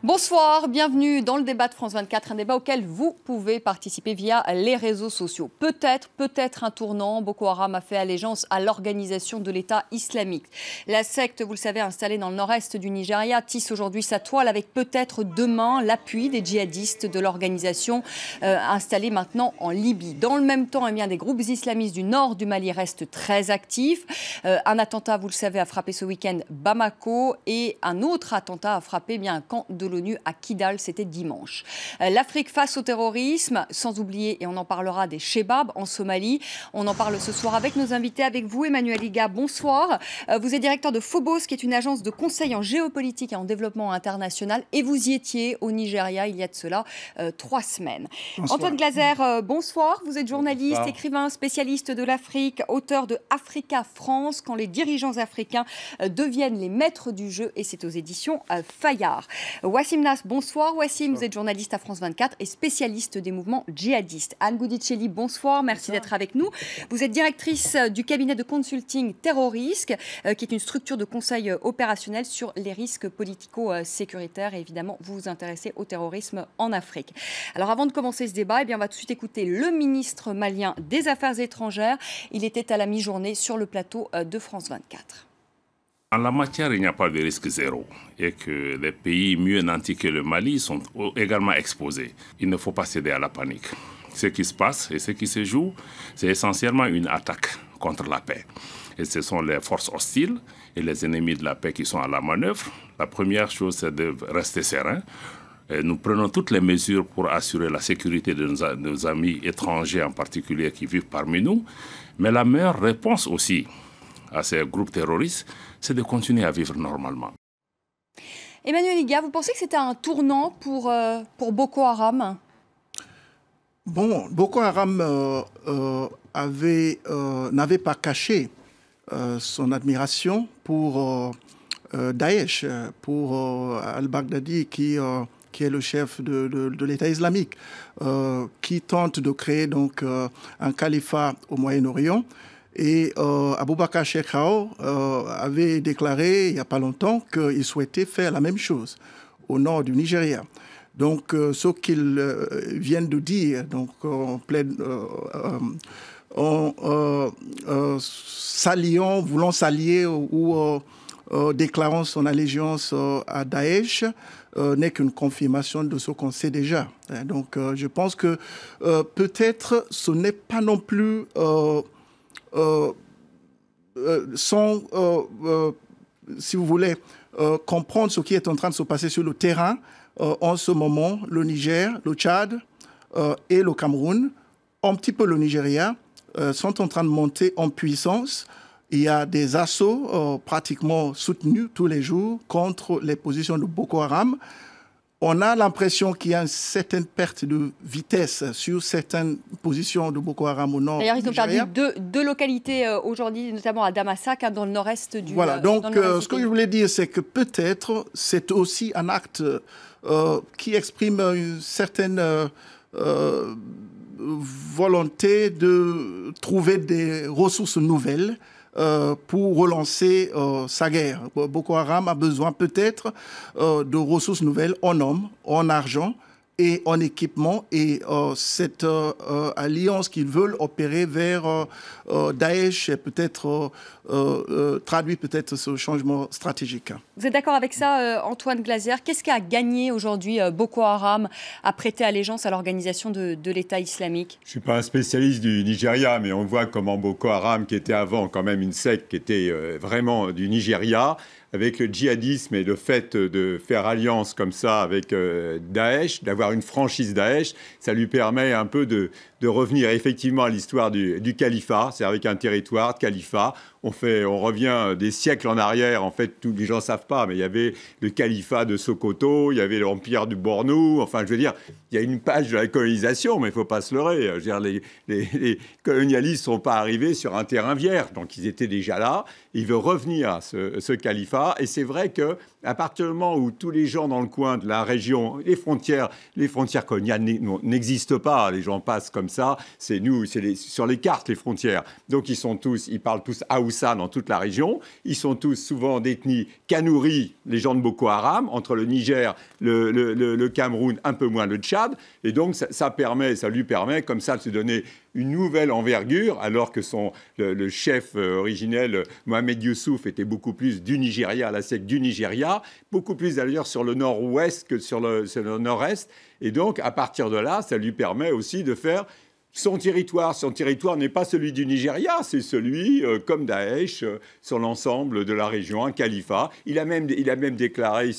Bonsoir, bienvenue dans le débat de France 24, un débat auquel vous pouvez participer via les réseaux sociaux. Peut-être un tournant. Boko Haram a fait allégeance à l'organisation de l'État islamique. La secte, vous le savez, installée dans le nord-est du Nigeria, tisse aujourd'hui sa toile avec peut-être demain l'appui des djihadistes de l'organisation installée maintenant en Libye. Dans le même temps, des groupes islamistes du nord du Mali restent très actifs. Un attentat, vous le savez, a frappé ce week-end Bamako et un autre attentat a frappé un camp de l'ONU à Kidal, c'était dimanche. L'Afrique face au terrorisme, sans oublier, et on en parlera, des Chebabs en Somalie. On en parle ce soir avec nos invités, avec vous, Emmanuel Iga, bonsoir. Vous êtes directeur de Phobos, qui est une agence de conseil en géopolitique et en développement international, et vous y étiez au Nigeria il y a de cela 3 semaines. Bonsoir. Antoine Glaser, bonsoir. Vous êtes journaliste, bonsoir. Écrivain, spécialiste de l'Afrique, auteur de Africa France, quand les dirigeants africains deviennent les maîtres du jeu, et c'est aux éditions Fayard. Wassim Nass, bonsoir. Wassim, vous êtes journaliste à France 24 et spécialiste des mouvements djihadistes. Anne Goudicelli, bonsoir. Merci d'être avec nous. Vous êtes directrice du cabinet de consulting Terrorisque, qui est une structure de conseil opérationnel sur les risques politico-sécuritaires. Et évidemment, vous vous intéressez au terrorisme en Afrique. Alors, avant de commencer ce débat, on va tout de suite écouter le ministre malien des Affaires étrangères. Il était à la mi-journée sur le plateau de France 24. En la matière, il n'y a pas de risque zéro et que les pays mieux nantis que le Mali sont également exposés. Il ne faut pas céder à la panique. Ce qui se passe et ce qui se joue, c'est essentiellement une attaque contre la paix. Et ce sont les forces hostiles et les ennemis de la paix qui sont à la manœuvre. La première chose, c'est de rester serein. Et nous prenons toutes les mesures pour assurer la sécurité de nos amis étrangers en particulier qui vivent parmi nous. Mais la meilleure réponse aussi à ces groupes terroristes, c'est de continuer à vivre normalement. Emmanuel Iga, vous pensez que c'était un tournant pour Boko Haram ? Bon, Boko Haram n'avait pas caché son admiration pour Daesh, pour al-Baghdadi, qui est le chef de l'État islamique, qui tente de créer donc un califat au Moyen-Orient. Et Abubakar Shekau avait déclaré il n'y a pas longtemps qu'il souhaitait faire la même chose au nord du Nigeria. Donc ce qu'ils viennent de dire, donc voulant s'allier ou déclarant son allégeance à Daesh, n'est qu'une confirmation de ce qu'on sait déjà. Donc je pense que peut-être ce n'est pas non plus sans, si vous voulez, comprendre ce qui est en train de se passer sur le terrain. En ce moment, le Niger, le Tchad et le Cameroun, un petit peu le Nigeria, sont en train de monter en puissance. Il y a des assauts pratiquement soutenus tous les jours contre les positions de Boko Haram. On a l'impression qu'il y a une certaine perte de vitesse sur certaines positions de Boko Haram au nord. D'ailleurs, ils ont perdu deux localités aujourd'hui, notamment à Damasak, dans le nord-est du... Voilà, donc ce que je voulais dire, c'est que peut-être c'est aussi un acte qui exprime une certaine volonté de trouver des ressources nouvelles pour relancer sa guerre. Boko Haram a besoin peut-être de ressources nouvelles en hommes, en argent et en équipement. Et cette alliance qu'ils veulent opérer vers Daesh peut-être traduit peut-être ce changement stratégique. Vous êtes d'accord avec ça, Antoine Glaser? Qu'est-ce qu'a gagné aujourd'hui Boko Haram à prêter allégeance à l'organisation de l'État islamique? Je ne suis pas un spécialiste du Nigeria, mais on voit comment Boko Haram, qui était avant quand même une secte qui était vraiment du Nigeria, avec le djihadisme et le fait de faire alliance comme ça avec Daesh, d'avoir une franchise Daesh, ça lui permet un peu de revenir effectivement à l'histoire du califat, c'est avec un territoire de califat. On revient des siècles en arrière, en fait, tous les gens ne savent pas, mais il y avait le califat de Sokoto, il y avait l'empire du Bornou, enfin, je veux dire, il y a une page de la colonisation, mais il ne faut pas se leurrer. Je veux dire, les colonialistes ne sont pas arrivés sur un terrain vierge, donc ils étaient déjà là. Il veut revenir à ce califat, et c'est vrai que À partir du moment où tous les gens dans le coin de la région, les frontières coloniales n'existent pas, les gens passent comme ça, c'est sur les cartes les frontières. Donc ils parlent tous Haoussa dans toute la région, ils sont tous souvent d'ethnie Kanouri, les gens de Boko Haram, entre le Niger, le Cameroun, un peu moins le Tchad, et donc ça lui permet comme ça de se donner une nouvelle envergure, alors que le chef originel, Mohamed Youssouf, était beaucoup plus du Nigeria, la secte du Nigeria, beaucoup plus d'ailleurs sur le nord-ouest que sur le nord-est. Et donc, à partir de là, ça lui permet aussi de faire son territoire. Son territoire n'est pas celui du Nigeria, c'est celui, comme Daesh, sur l'ensemble de la région, un califat. Il a même déclaré,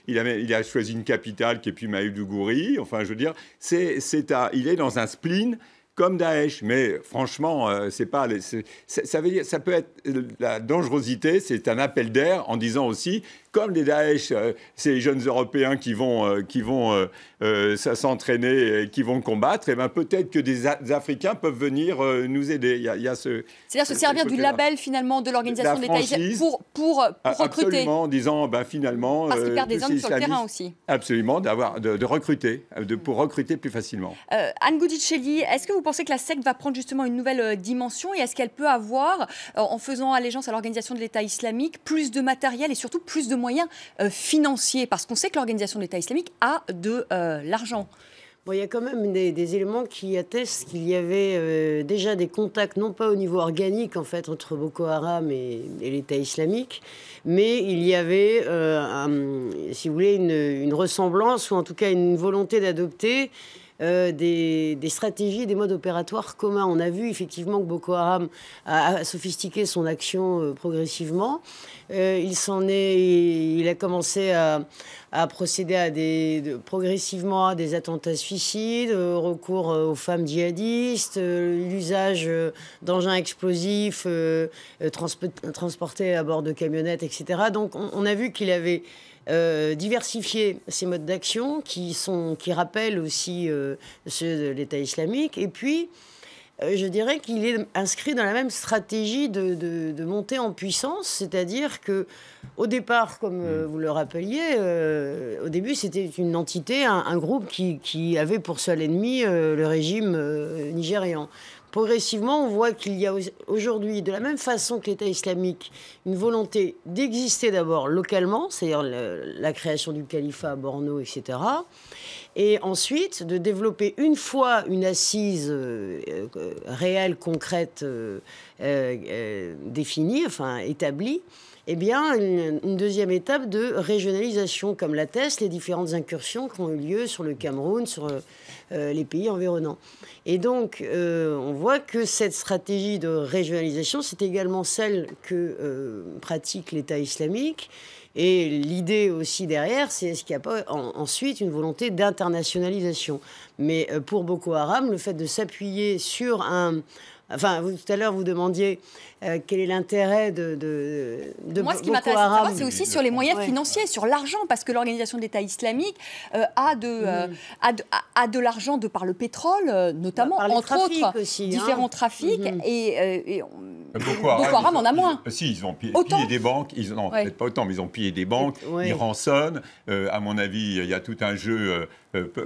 il a choisi une capitale qui est puis Maïdougouri. Enfin, je veux dire, il est dans un spleen comme Daesh, mais franchement, ça veut dire, ça peut être la dangerosité, c'est un appel d'air en disant aussi, comme les Daesh, c'est les jeunes Européens qui vont s'entraîner, qui vont combattre, et ben peut-être que des Africains peuvent venir nous aider. C'est-à-dire se servir du label finalement de l'organisation de l'État islamique pour recruter. Absolument, en disant finalement. Parce qu'ils perdent des hommes sur le terrain aussi. Absolument, de recruter, pour recruter plus facilement. Anne Goudicelli, est-ce que vous pensez que la secte va prendre justement une nouvelle dimension et est-ce qu'elle peut avoir, en faisant allégeance à l'organisation de l'État islamique, plus de matériel et surtout plus de moyens financiers? Parce qu'on sait que l'organisation de l'État islamique a de l'argent. Bon, il y a quand même des éléments qui attestent qu'il y avait déjà des contacts, non pas au niveau organique en fait, entre Boko Haram et l'État islamique, mais il y avait, si vous voulez, une ressemblance ou en tout cas une volonté d'adopter des stratégies, des modes opératoires communs. On a vu effectivement que Boko Haram a sophistiqué son action progressivement. Il a commencé à procéder progressivement à des attentats suicides, recours aux femmes djihadistes, l'usage d'engins explosifs transportés à bord de camionnettes, etc. Donc on a vu qu'il avait diversifier ces modes d'action qui rappellent aussi ceux de l'État islamique. Et puis, je dirais qu'il est inscrit dans la même stratégie de montée en puissance, c'est-à-dire que au départ, comme vous le rappeliez, au début, c'était une entité, un groupe qui avait pour seul ennemi le régime nigérian. Progressivement, on voit qu'il y a aujourd'hui, de la même façon que l'État islamique, une volonté d'exister d'abord localement, c'est-à-dire la création du califat à Borno, etc. Et ensuite, de développer une fois une assise réelle, concrète, définie, enfin établie, eh bien, une deuxième étape de régionalisation, comme l'attestent les différentes incursions qui ont eu lieu sur le Cameroun, sur les pays environnants. Et donc, on voit que cette stratégie de régionalisation, c'est également celle que pratique l'État islamique. Et l'idée aussi derrière, c'est est-ce qu'il n'y a pas ensuite une volonté d'internationalisation. Mais pour Boko Haram, le fait de s'appuyer sur un... Enfin, tout à l'heure, vous demandiez quel est l'intérêt de Moi, ce qui Boko m'intéresse Haram. de savoir, c'est aussi sur les moyens financiers, sur l'argent, parce que l'organisation de l'État islamique a de l'argent de par le pétrole, notamment, par les entre autres, aussi, différents trafics, et Boko Haram en a moins. Si, ils ont pillé des banques, non, Ouais. peut-être pas autant, mais ils ont pillé des banques, ils rançonnent. À mon avis, il y a tout un jeu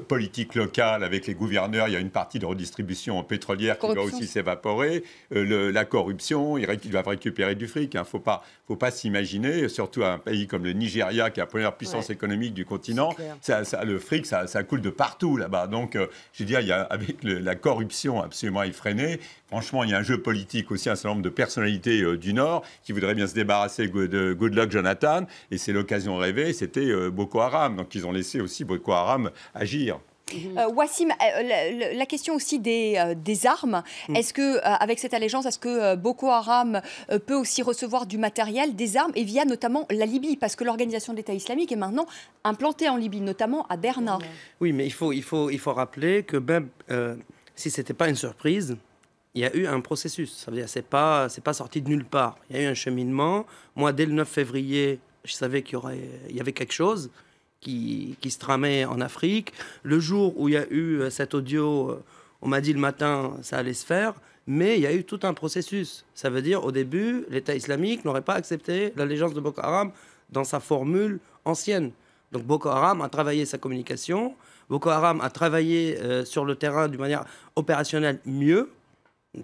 politique local avec les gouverneurs. Il y a une partie de redistribution pétrolière qui doit aussi s'évaporer. La corruption, ils doivent récupérer du fric. Il ne faut pas s'imaginer, surtout à un pays comme le Nigeria, qui est la première puissance économique du continent, le fric, ça coule de partout là-bas. Donc, je veux dire, avec la corruption absolument effrénée, franchement, il y a un jeu politique aussi, un certain nombre de personnalités du Nord qui voudraient bien se débarrasser de Goodluck Jonathan. Et c'est l'occasion rêvée, c'était Boko Haram. Donc, ils ont laissé aussi Boko Haram agir. Wassim, la question aussi des armes. Est-ce que, avec cette allégeance, est-ce que Boko Haram peut aussi recevoir du matériel, des armes, et via notamment la Libye, parce que l'organisation de l'État islamique est maintenant implantée en Libye, notamment à Derna. Oui, mais il faut rappeler que même si c'était pas une surprise, il y a eu un processus. Ça veut dire c'est pas sorti de nulle part. Il y a eu un cheminement. Moi, dès le 9 février, je savais qu'il y avait quelque chose qui se tramait en Afrique. Le jour où il y a eu cet audio, on m'a dit le matin, ça allait se faire, mais il y a eu tout un processus. Ça veut dire, au début, l'État islamique n'aurait pas accepté l'allégeance de Boko Haram dans sa formule ancienne. Donc Boko Haram a travaillé sa communication, Boko Haram a travaillé sur le terrain d'une manière opérationnelle mieux.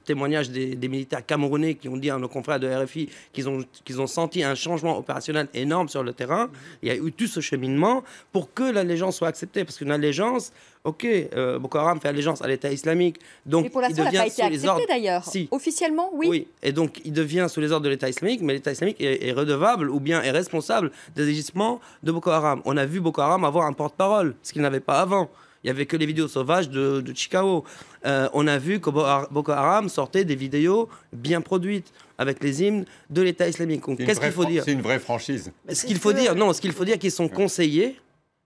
Témoignage des militaires camerounais qui ont dit à nos confrères de RFI qu'ils ont senti un changement opérationnel énorme sur le terrain. Il y a eu tout ce cheminement pour que l'allégeance soit acceptée. Parce qu'une allégeance, ok, Boko Haram fait allégeance à l'État islamique. Donc mais pour l'instant, elle n'a pas été acceptée d'ailleurs. Si. Officiellement, oui. Oui, et donc il devient sous les ordres de l'État islamique, mais l'État islamique est redevable ou bien est responsable des agissements de Boko Haram. On a vu Boko Haram avoir un porte-parole, ce qu'il n'avait pas avant. Il n'y avait que les vidéos sauvages de Chikao. On a vu que Boko Haram sortait des vidéos bien produites avec les hymnes de l'État islamique. Qu'est-ce qu'il faut dire? C'est une vraie franchise. Ce qu'il faut dire, non, ce qu'il faut dire, qu'ils sont conseillés,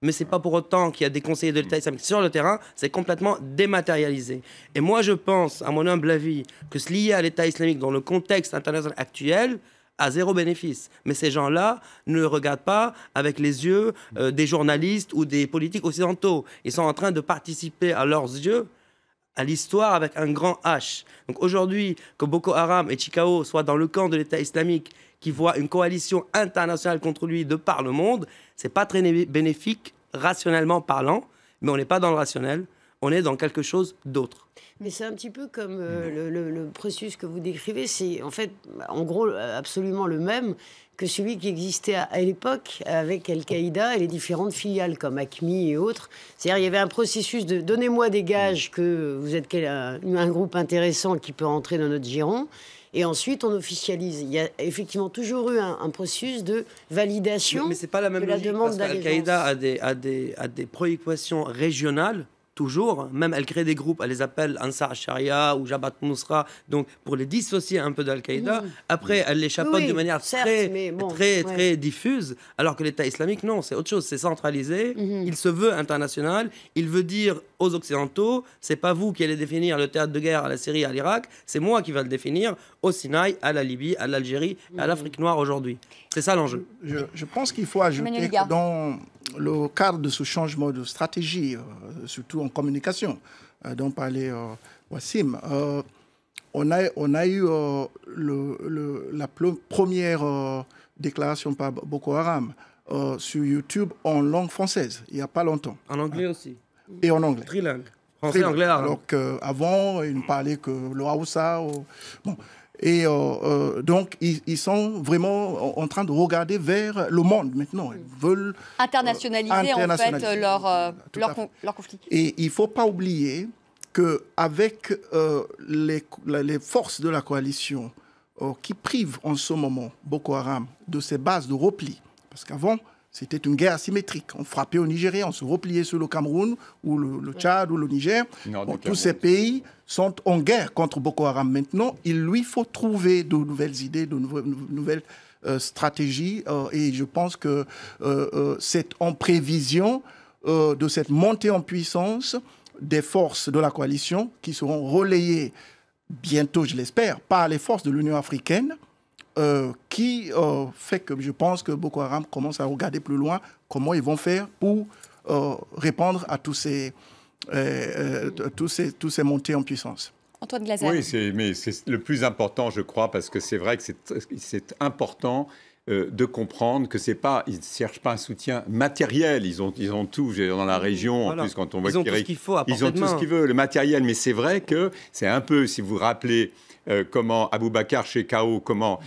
mais c'est pas pour autant qu'il y a des conseillers de l'État islamique sur le terrain. C'est complètement dématérialisé. Et moi, je pense, à mon humble avis, que se lier à l'État islamique dans le contexte international actuel à zéro bénéfice. Mais ces gens-là ne regardent pas avec les yeux des journalistes ou des politiques occidentaux. Ils sont en train de participer à leurs yeux à l'histoire avec un grand H. Donc aujourd'hui, que Boko Haram et Chikao soient dans le camp de l'État islamique qui voit une coalition internationale contre lui de par le monde, c'est pas très bénéfique, rationnellement parlant, mais on n'est pas dans le rationnel, on est dans quelque chose d'autre. Mais c'est un petit peu comme le processus que vous décrivez, c'est en fait, en gros, absolument le même que celui qui existait à l'époque avec Al-Qaïda et les différentes filiales comme AQMI et autres. C'est-à-dire il y avait un processus de « donnez-moi des gages que vous êtes un groupe intéressant qui peut rentrer dans notre giron ». Et ensuite, on officialise. Il y a effectivement toujours eu un processus de validation mais c'est pas la même de la logique, demande d'allégeance. Al-Qaïda a des préoccupations régionales, toujours. Même elle crée des groupes, elle les appelle Ansar Sharia ou Jabhat Nusra, donc pour les dissocier un peu d'Al-Qaïda. Après, elle les chapeaute de manière très diffuse, alors que l'État islamique, non, c'est autre chose, c'est centralisé. Il se veut international, il veut dire aux Occidentaux, c'est pas vous qui allez définir le théâtre de guerre à la Syrie, à l'Irak, c'est moi qui vais le définir au Sinaï, à la Libye, à l'Algérie, à l'Afrique noire aujourd'hui. C'est ça l'enjeu. Je pense qu'il faut ajouter que dans le cadre de ce changement de stratégie, surtout en communication, dont parlait Wassim, on a eu la première déclaration par Boko Haram sur YouTube en langue française, il n'y a pas longtemps. En anglais aussi. Et en anglais. Trilingue. Français, anglais, arabe. Alors qu'avant, ils ne parlaient que le Haoussa. Bon. Et donc, ils sont vraiment en train de regarder vers le monde maintenant. Ils veulent internationaliser en fait leur conflit. Et il ne faut pas oublier qu'avec les forces de la coalition qui privent en ce moment Boko Haram de ses bases de repli, parce qu'avant, c'était une guerre asymétrique. On frappait au Nigeria, on se repliait sur le Cameroun, ou le Tchad, ou le Niger. Tous ces pays sont en guerre contre Boko Haram. Maintenant, il lui faut trouver de nouvelles idées, de nouvelles stratégies. Et je pense que c'est en prévision de cette montée en puissance des forces de la coalition qui seront relayées bientôt, je l'espère, par les forces de l'Union africaine, qui fait que je pense que Boko Haram commence à regarder plus loin comment ils vont faire pour répondre à tous ces montées en puissance. Antoine Glaser. Oui, mais c'est le plus important, je crois, parce que c'est vrai que c'est important de comprendre que c'est pas, ils ne cherchent pas un soutien matériel. Ils ont tout dans la région. Voilà. En plus, quand on voit ils ont tout ce qu'il faut à portée de main. Ils ont tout ce qu'ils veulent, le matériel. Mais c'est vrai que c'est un peu, si vous vous rappelez, comment Aboubacar Shekau, comment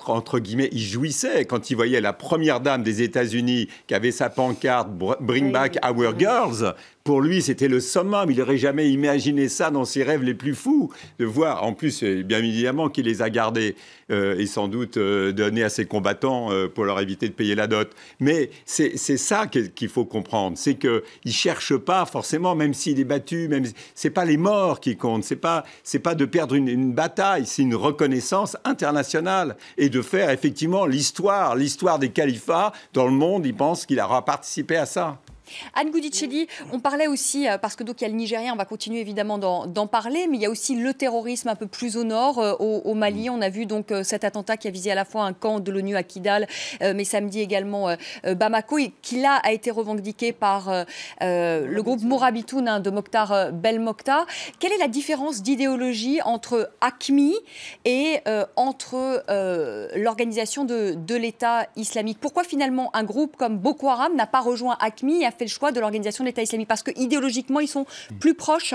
entre guillemets, il jouissait quand il voyait la première dame des États-Unis qui avait sa pancarte « Bring back our girls ». Pour lui, c'était le summum. Il n'aurait jamais imaginé ça dans ses rêves les plus fous, de voir. En plus, bien évidemment qu'il les a gardés et sans doute donnés à ses combattants pour leur éviter de payer la dot. Mais c'est ça qu'il faut comprendre. C'est qu'il ne cherche pas forcément, même s'il est battu, ce n'est pas les morts qui comptent. Ce n'est pas de perdre une bataille, c'est une reconnaissance internationale. Et de faire effectivement l'histoire des califats dans le monde. Il pense qu'il aura participé à ça. Anne Goudichelli, on parlait aussi, parce que donc il y a le Nigérien, on va continuer évidemment d'en parler, mais il y a aussi le terrorisme un peu plus au nord, au Mali. On a vu donc cet attentat qui a visé à la fois un camp de l'ONU à Kidal, mais samedi également Bamako, et qui là a été revendiqué par le groupe Mourabitoun de Mokhtar Belmokhtar. Quelle est la différence d'idéologie entre AQMI et entre l'organisation de l'État islamique? Pourquoi finalement un groupe comme Boko Haram n'a pas rejoint AQMI et a fait le choix de l'organisation de l'État islamique? Parce que idéologiquement, ils sont plus proches.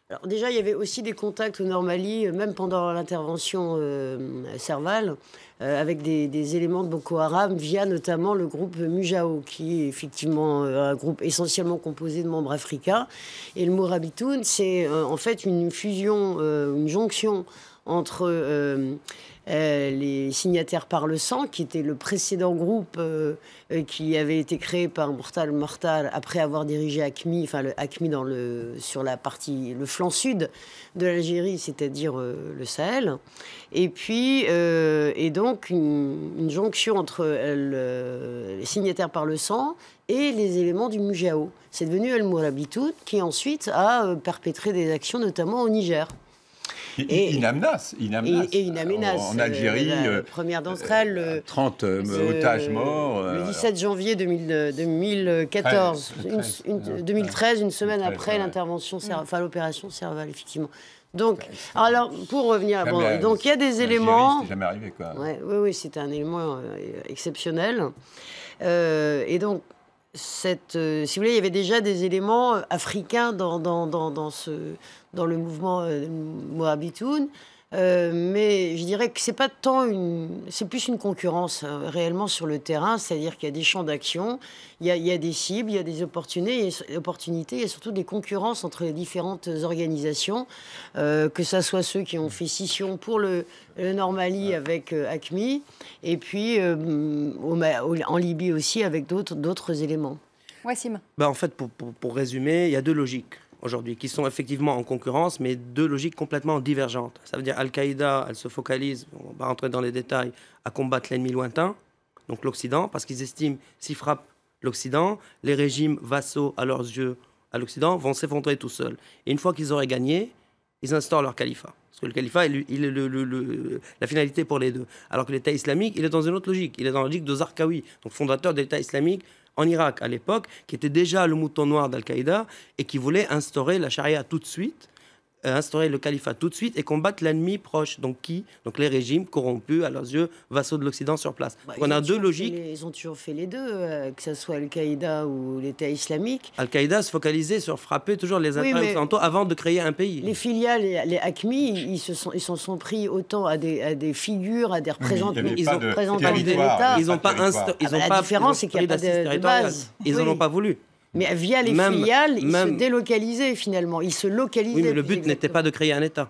Alors déjà, il y avait aussi des contacts au Nord Mali, même pendant l'intervention Serval, avec des éléments de Boko Haram, via notamment le groupe Mujao, qui est effectivement un groupe essentiellement composé de membres africains. Et le Mourabitoun, c'est en fait une fusion, une jonction entre les signataires par le sang, qui était le précédent groupe qui avait été créé par Mortal après avoir dirigé AQMI, enfin le AQMI sur la partie, le flanc sud de l'Algérie, c'est-à-dire le Sahel. Et puis, et donc une jonction entre les signataires par le sang et les éléments du Mujao. C'est devenu El Mourabitoun, qui ensuite a perpétré des actions, notamment au Niger. Et Inamnas. En Algérie. La première d'entre elles. 30 otages morts. Le 17 janvier 2014. 2013, une semaine après l'intervention, enfin l'opération Serval, effectivement. Donc, alors, pour revenir, donc il y a des éléments. C'était jamais arrivé, quoi. Oui, c'était un élément exceptionnel. Et donc, si vous voulez, il y avait déjà des éléments africains dans le mouvement Mourabitoun, mais je dirais que c'est plus une concurrence réellement sur le terrain, c'est-à-dire qu'il y a des champs d'action, il y a des cibles, il y a des opportunités et surtout des concurrences entre les différentes organisations, que ce soit ceux qui ont fait scission pour le Nord Mali avec AQMI, et puis en Libye aussi avec d'autres éléments. Wassim. En fait, pour résumer, il y a deux logiques aujourd'hui qui sont effectivement en concurrence, mais deux logiques complètement divergentes. Ça veut dire Al-Qaïda, elle se focalise, on va rentrer dans les détails, à combattre l'ennemi lointain, donc l'Occident, parce qu'ils estiment s'ils frappent l'Occident, les régimes vassaux à leurs yeux à l'Occident vont s'effondrer tout seuls. Et une fois qu'ils auraient gagné, ils instaurent leur califat. Parce que le califat, il est la finalité pour les deux. Alors que l'État islamique, il est dans une autre logique. Il est dans la logique de Zarqawi, donc fondateur de l'État islamique en Irak à l'époque, qui était déjà le mouton noir d'Al-Qaïda et qui voulait instaurer la charia tout de suite, instaurer le califat tout de suite et combattre l'ennemi proche. Donc qui? Donc les régimes corrompus, à leurs yeux, vassaux de l'Occident sur place. On a deux logiques. Ils ont toujours fait les deux, que ce soit Al-Qaïda ou l'État islamique. Al-Qaïda se focalisait sur frapper toujours les intérêts occidentaux avant de créer un pays. Les filiales, les AQMI, ils s'en sont pris autant à des figures, à des représentants de l'État. Ils n'ont pas instauré. La différence, c'est qu'il n'y a pas de base. Ils n'en ont pas voulu. Mais via les filiales, ils se délocalisaient finalement, ils se localisaient. Oui, mais le but n'était pas de créer un État.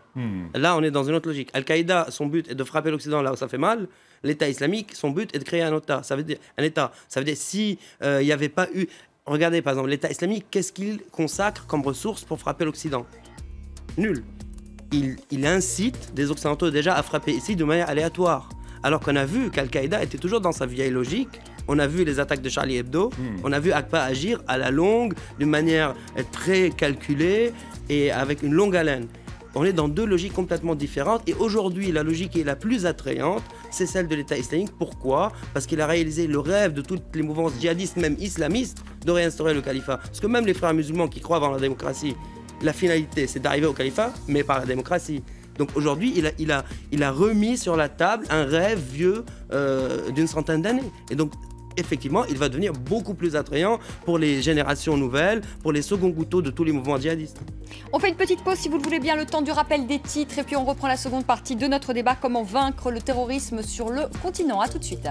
Là, on est dans une autre logique. Al-Qaïda, son but est de frapper l'Occident là où ça fait mal. L'État islamique, son but est de créer un État. Ça veut dire un État. Ça veut dire si il n'y avait pas eu... Regardez, par exemple, l'État islamique, qu'est-ce qu'il consacre comme ressources pour frapper l'Occident? Nul. Il incite des Occidentaux déjà à frapper ici de manière aléatoire. Alors qu'on a vu qu'Al-Qaïda était toujours dans sa vieille logique. On a vu les attaques de Charlie Hebdo, on a vu Aqpa agir à la longue, d'une manière très calculée et avec une longue haleine. On est dans deux logiques complètement différentes et aujourd'hui, la logique qui est la plus attrayante, c'est celle de l'État islamique. Pourquoi? Parce qu'il a réalisé le rêve de toutes les mouvances djihadistes, même islamistes, de réinstaurer le califat. Parce que même les frères musulmans qui croient dans la démocratie, la finalité, c'est d'arriver au califat, mais par la démocratie. Donc aujourd'hui, il a remis sur la table un rêve vieux d'une centaine d'années. Et donc, effectivement, il va devenir beaucoup plus attrayant pour les générations nouvelles, pour les seconds couteaux de tous les mouvements djihadistes. On fait une petite pause, si vous le voulez bien, le temps du rappel des titres. Et puis on reprend la seconde partie de notre débat, comment vaincre le terrorisme sur le continent. A tout de suite.